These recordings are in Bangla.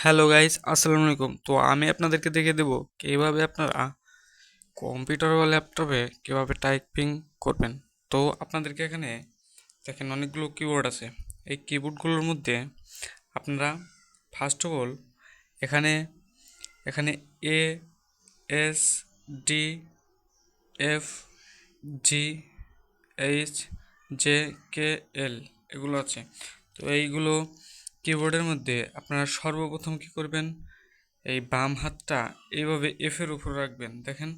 হ্যালো গাইস, আসসালামু আলাইকুম। তো আমি আপনাদেরকে দেখিয়ে দেবো কিভাবে আপনারা কম্পিউটার বা ল্যাপটপে কিভাবে টাইপিং করবেন। তো আপনাদেরকে এখানে দেখেন অনেকগুলো কিবোর্ড আছে। এই কিবোর্ডগুলোর মধ্যে আপনারা ফার্স্ট অফ অল এখানে এখানে A S D F G H J K L এগুলো আছে। তো এইগুলো কিবোর্ডের মধ্যে আপনারা সর্বপ্রথম কি করবেন, এই বাম হাতটা এইভাবে এফ এর উপর রাখবেন। দেখেন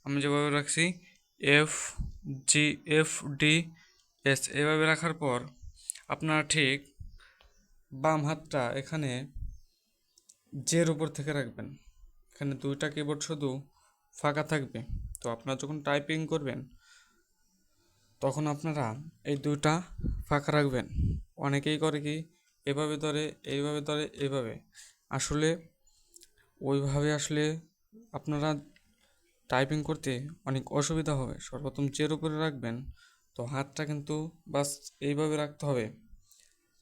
আমি যেভাবে রাখছি, F G F D S, এইভাবে রাখার পর আপনারা ঠিক বাম হাতটা এখানে জের উপর থেকে রাখবেন। এখানে দুইটা কিবোর্ড শুধু ফাঁকা থাকবে। তো আপনারা যখন টাইপিং করবেন তখন আপনারা এই দুইটা ফাঁকা রাখবেন। অনেকেই করে কি, এভাবে ধরে এইভাবে ধরে এইভাবে, আসলে ওইভাবে আসলে আপনারা টাইপিং করতে অনেক অসুবিধা হবে। সর্বপ্রথম চের উপরে রাখবেন। তো হাতটা কিন্তু বাস এইভাবে রাখতে হবে।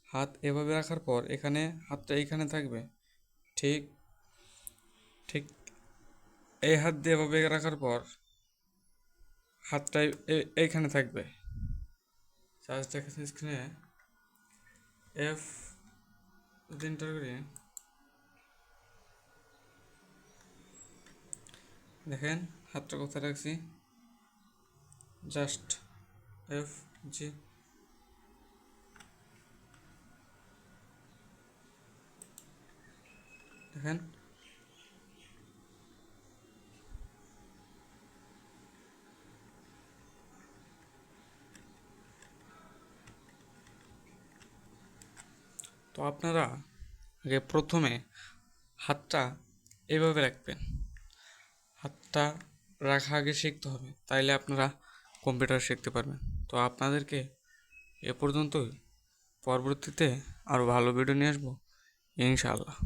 হাত এভাবে রাখার পর এখানে হাতটা এইখানে থাকবে। ঠিক ঠিক এই হাত দিয়ে এভাবে রাখার পর হাতটা এইখানে থাকবে। চার্জ দেখাচ্ছে স্ক্রিনে, এফ যদি এন্টার করি, দেখেন হাতটা কোথায় রাখছি, জাস্ট এফ জি। দেখেন তো আপনারা আগে প্রথমে হাতটা এইভাবে রাখবেন। হাতটা রাখা আগে শিখতে হবে, তাইলে আপনারা কম্পিউটার শিখতে পারবেন। তো আপনাদেরকে এ পর্যন্তই। পরবর্তীতে আরও ভালো ভিডিও নিয়ে আসবো ইনশাআল্লাহ।